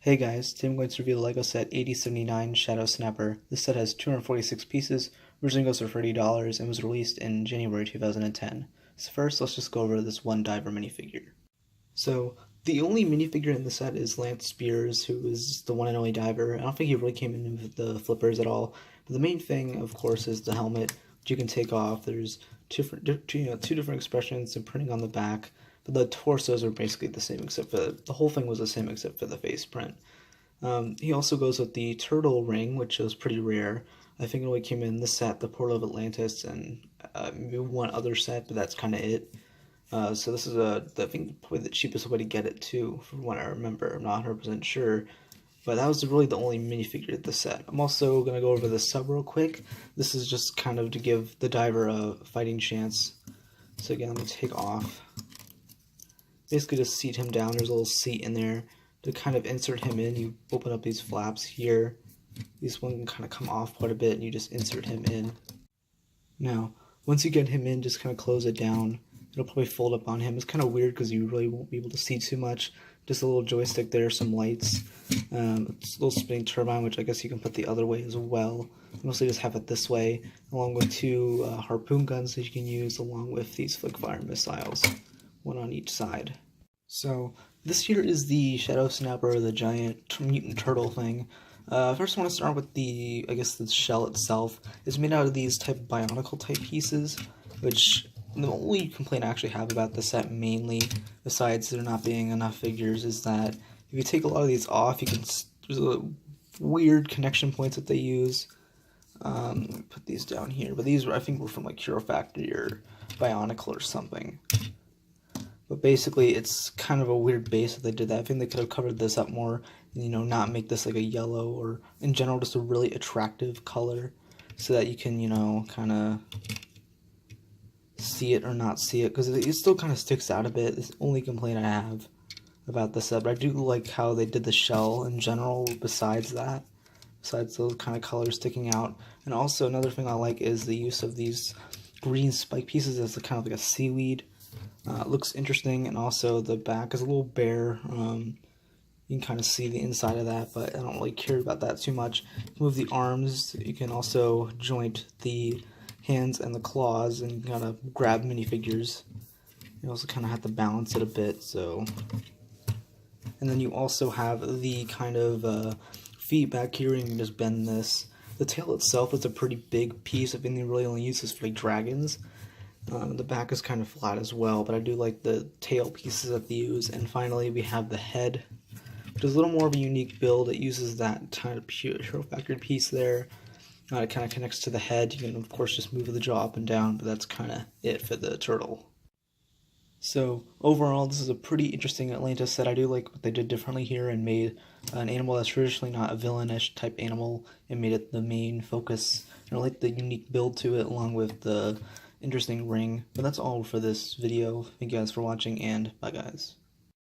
Hey guys, today I'm going to review the LEGO set 8079 Shadow Snapper. This set has 246 pieces, originally goes for $30, and was released in January 2010. So first, let's just go over this one diver minifigure. So, the only minifigure in the set is Lance Spears, who is the one and only diver. I don't think he really came in with the flippers at all. But the main thing, of course, is the helmet, which you can take off. There's two different expressions and printing on the back. But the torsos are basically the same, except for the whole thing was the same except for the face print. He also goes with the turtle ring, which was pretty rare. I think it only came in this set, the Portal of Atlantis, and maybe one other set, but that's kind of it. So this is I think probably the cheapest way to get it too, from what I remember. I'm not 100% sure, but that was really the only minifigure of the set. I'm also gonna go over the sub real quick. This is just kind of to give the diver a fighting chance. So again, let me take off. Basically, just seat him down. There's a little seat in there to kind of insert him in. You open up these flaps here. This one can kind of come off quite a bit, and you just insert him in. Now, once you get him in, just kind of close it down. It'll probably fold up on him. It's kind of weird because you really won't be able to see too much. Just a little joystick there, some lights. It's a little spinning turbine, which I guess you can put the other way as well. Mostly just have it this way, along with two harpoon guns that you can use, along with these flick fire missiles, one on each side. So this here is the Shadow Snapper, the giant mutant turtle thing. First I want to start with the shell itself. It's made out of these type of Bionicle type pieces, which the only complaint I actually have about the set mainly, besides there not being enough figures, is that if you take a lot of these off, you can, there's a weird connection points that they use. Let me put these down here, but these I think were from like Hero Factory or Bionicle or something. But basically, it's kind of a weird base that they did that. I think they could have covered this up more and, not make this like a yellow or, in general, just a really attractive color so that you can, kind of see it or not see it. Because it still kind of sticks out a bit. It's the only complaint I have about this set. But I do like how they did the shell in general besides that. Besides those kind of colors sticking out. And also, another thing I like is the use of these green spike pieces as kind of like a seaweed. It looks interesting, and also the back is a little bare. You can kind of see the inside of that, but I don't really care about that too much. Move the arms. You can also joint the hands and the claws and kind of grab minifigures. You also kind of have to balance it a bit. And then you also have the kind of feet back here, and you can just bend this. The tail itself is a pretty big piece. I think they really only use this for like dragons. The back is kind of flat as well, but I do like the tail pieces that they use. And finally, we have the head, which is a little more of a unique build. It uses that kind of Hero Factory piece there. It kind of connects to the head. You can, of course, just move the jaw up and down, but that's kind of it for the turtle. So, overall, this is a pretty interesting Atlantis set. I do like what they did differently here and made an animal that's traditionally not a villainish type animal and made it the main focus. And I like the unique build to it, along with the interesting ring. But that's all for this video. Thank you guys for watching, and bye guys.